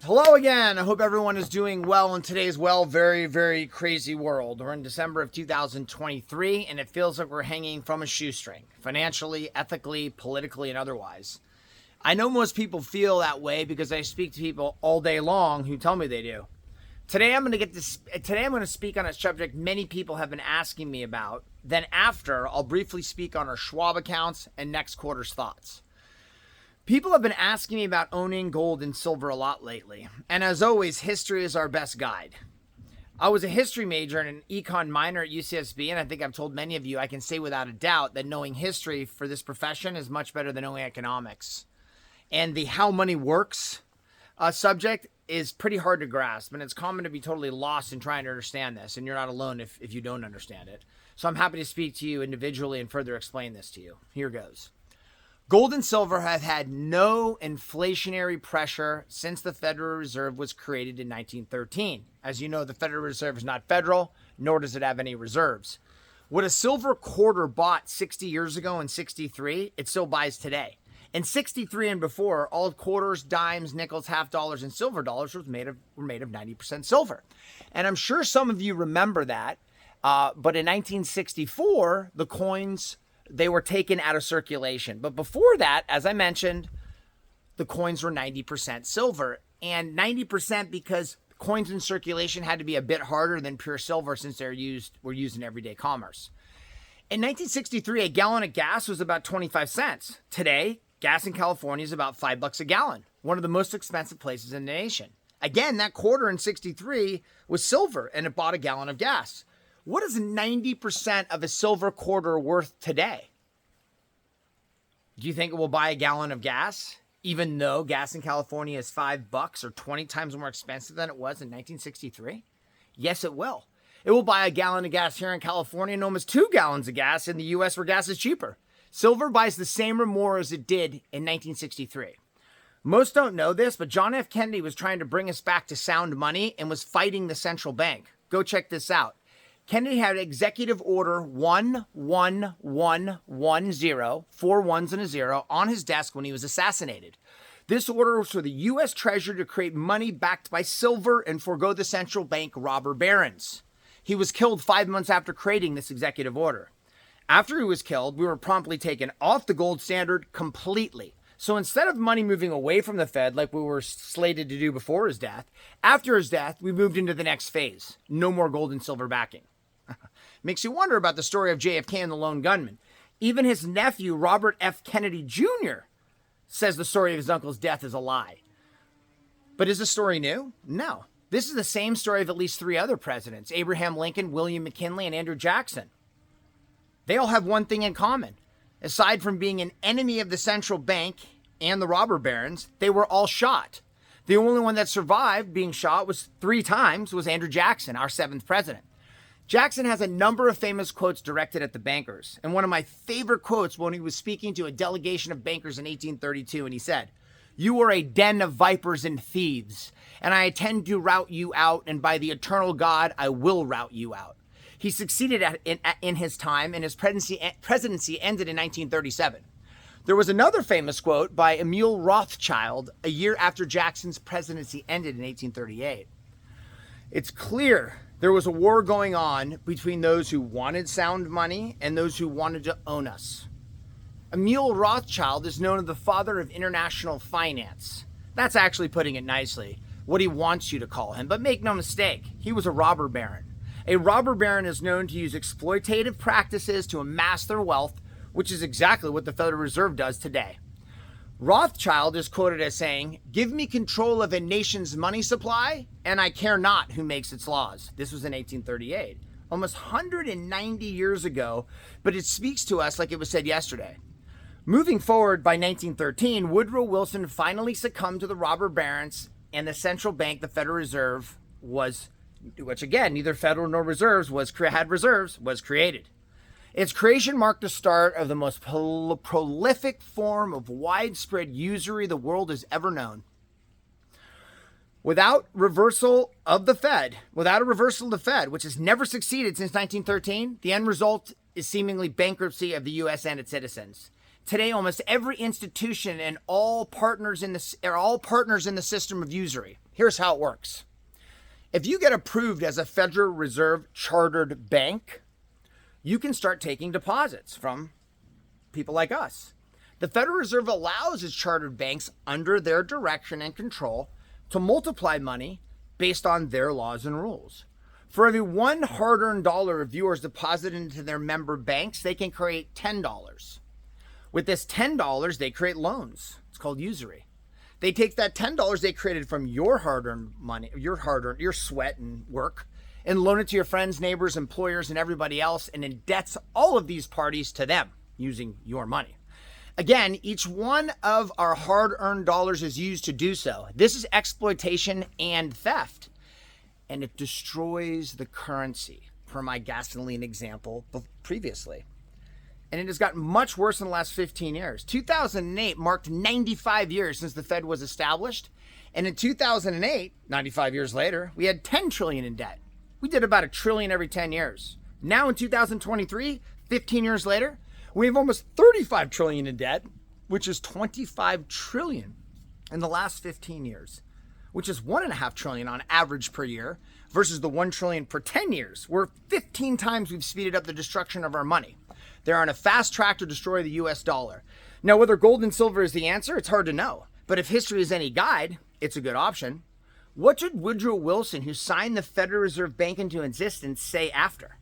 Hello again. I hope everyone is doing well in today's very, very crazy world. We're in December of 2023, and it feels like we're hanging from a shoestring, financially, ethically, politically, and otherwise. I know most people feel that way because I speak to people all day long who tell me they do. Today I'm going to speak on a subject many people have been asking me about. Then after, I'll briefly speak on our Schwab accounts and next quarter's thoughts. People have been asking me about owning gold and silver a lot lately, and as always, history is our best guide. I was a history major and an econ minor at UCSB, and I think I've told many of you I can say without a doubt that knowing history for this profession is much better than knowing economics. And the how money works subject is pretty hard to grasp, and it's common to be totally lost in trying to understand this, and you're not alone if you don't understand it. So I'm happy to speak to you individually and further explain this to you. Here goes. Gold and silver have had no inflationary pressure since the Federal Reserve was created in 1913. As you know, the Federal Reserve is not federal, nor does it have any reserves. What a silver quarter bought 60 years ago in 63, it still buys today. In 63 and before, all quarters, dimes, nickels, half dollars, and silver dollars were made of 90% silver. And I'm sure some of you remember that. But in 1964, the coins, they were taken out of circulation. But before that, as I mentioned, the coins were 90% silver. And 90% because coins in circulation had to be a bit harder than pure silver since were used in everyday commerce. In 1963, a gallon of gas was about 25 cents. Today, gas in California is about $5 a gallon, one of the most expensive places in the nation. Again, that quarter in 63 was silver, and it bought a gallon of gas. What is 90% of a silver quarter worth today? Do you think it will buy a gallon of gas, even though gas in California is $5 or 20 times more expensive than it was in 1963? Yes, it will. It will buy a gallon of gas here in California and almost 2 gallons of gas in the U.S. where gas is cheaper. Silver buys the same or more as it did in 1963. Most don't know this, but John F. Kennedy was trying to bring us back to sound money and was fighting the central bank. Go check this out. Kennedy had Executive Order 11110, 4 ones and a 0, on his desk when he was assassinated. This order was for the U.S. Treasury to create money backed by silver and forego the central bank robber barons. He was killed 5 months after creating this executive order. After he was killed, we were promptly taken off the gold standard completely. So instead of money moving away from the Fed like we were slated to do before his death, after his death, we moved into the next phase. No more gold and silver backing. Makes you wonder about the story of JFK and the lone gunman. Even his nephew, Robert F. Kennedy Jr., says the story of his uncle's death is a lie. But is the story new? No. This is the same story of at least 3 other presidents: Abraham Lincoln, William McKinley, and Andrew Jackson. They all have one thing in common. Aside from being an enemy of the central bank and the robber barons, they were all shot. The only one that survived being shot was 3 times was Andrew Jackson, our 7th president. Jackson has a number of famous quotes directed at the bankers. And one of my favorite quotes when he was speaking to a delegation of bankers in 1832, and he said, "You are a den of vipers and thieves, and I intend to rout you out, and by the eternal God, I will rout you out." He succeeded in his time, and his presidency ended in 1937. There was another famous quote by Emil Rothschild a year after Jackson's presidency ended in 1838. It's clear there was a war going on between those who wanted sound money and those who wanted to own us. Emil Rothschild is known as the father of international finance. That's actually putting it nicely, what he wants you to call him. But make no mistake, he was a robber baron. A robber baron is known to use exploitative practices to amass their wealth, which is exactly what the Federal Reserve does today. Rothschild is quoted as saying, "Give me control of a nation's money supply, and I care not who makes its laws." This was in 1838, almost 190 years ago, but it speaks to us like it was said yesterday. Moving forward, by 1913, Woodrow Wilson finally succumbed to the robber barons, and the central bank, the Federal Reserve, which again, neither federal nor reserves had reserves, was created. Its creation marked the start of the most prolific form of widespread usury the world has ever known. Without a reversal of the Fed, which has never succeeded since 1913, the end result is seemingly bankruptcy of the U.S. and its citizens. Today, almost every institution and all partners in the system of usury. Here's how it works. If you get approved as a Federal Reserve chartered bank, you can start taking deposits from people like us. The Federal Reserve allows its chartered banks under their direction and control to multiply money based on their laws and rules. For every one hard-earned dollar of viewers deposited into their member banks, they can create $10. With this $10, they create loans. It's called usury. They take that $10 they created from your hard-earned money, your sweat and work, and loan it to your friends, neighbors, employers, and everybody else, and indebts all of these parties to them using your money. Again, each one of our hard-earned dollars is used to do so. This is exploitation and theft, and it destroys the currency, per my gasoline example previously. And it has gotten much worse in the last 15 years. 2008 marked 95 years since the Fed was established. And in 2008, 95 years later, we had 10 trillion in debt. We did about $1 trillion every 10 years. Now in 2023, 15 years later, we have almost 35 trillion in debt, which is 25 trillion in the last 15 years, which is 1.5 trillion on average per year versus the 1 trillion per 10 years. We're 15 times we've speeded up the destruction of our money. They're on a fast track to destroy the US dollar. Now, whether gold and silver is the answer, it's hard to know. But if history is any guide, it's a good option. What did Woodrow Wilson, who signed the Federal Reserve Bank into existence, say after?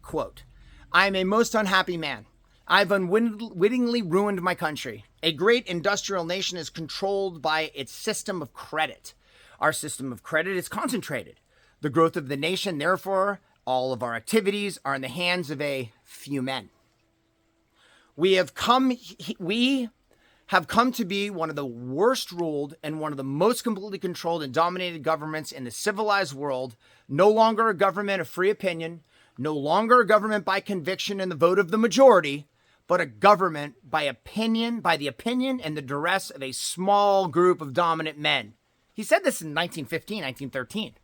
Quote, "I am a most unhappy man. I've unwittingly ruined my country. A great industrial nation is controlled by its system of credit. Our system of credit is concentrated. The growth of the nation, therefore, all of our activities are in the hands of a few men. We have come to be one of the worst ruled and one of the most completely controlled and dominated governments in the civilized world. No longer a government of free opinion, no longer a government by conviction and the vote of the majority, but a government by the opinion and the duress of a small group of dominant men." He said this in 1915, 1913.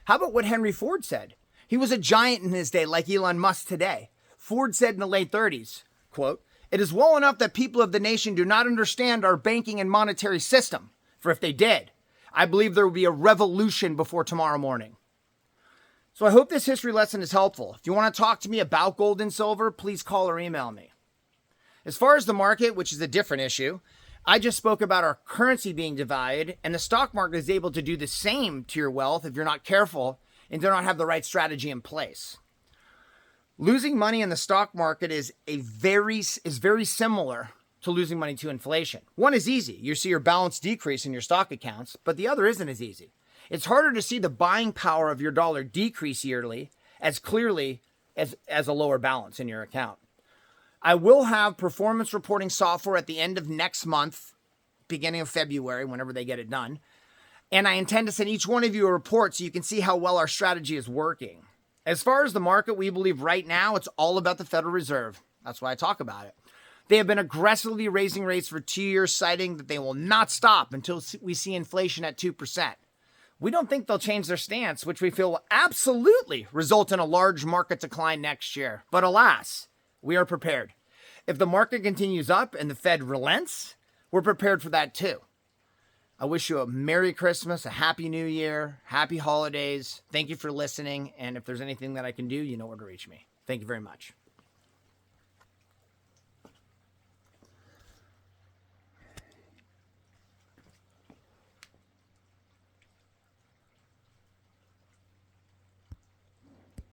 How about what Henry Ford said? He was a giant in his day, like Elon Musk today. Ford said in the late 30s, quote, "It is well enough that people of the nation do not understand our banking and monetary system, for if they did, I believe there would be a revolution before tomorrow morning." So I hope this history lesson is helpful. If you want to talk to me about gold and silver, please call or email me. As far as the market, which is a different issue, I just spoke about our currency being devalued, and the stock market is able to do the same to your wealth if you're not careful and do not have the right strategy in place. Losing money in the stock market is very similar to losing money to inflation. One is easy. You see your balance decrease in your stock accounts, but the other isn't as easy. It's harder to see the buying power of your dollar decrease yearly as clearly as a lower balance in your account. I will have performance reporting software at the end of next month, beginning of February, whenever they get it done. And I intend to send each one of you a report so you can see how well our strategy is working. As far as the market, we believe right now it's all about the Federal Reserve. That's why I talk about it. They have been aggressively raising rates for 2 years, citing that they will not stop until we see inflation at 2%. We don't think they'll change their stance, which we feel will absolutely result in a large market decline next year. But alas, we are prepared. If the market continues up and the Fed relents, we're prepared for that too. I wish you a Merry Christmas, a Happy New Year, Happy Holidays. Thank you for listening. And if there's anything that I can do, you know where to reach me. Thank you very much.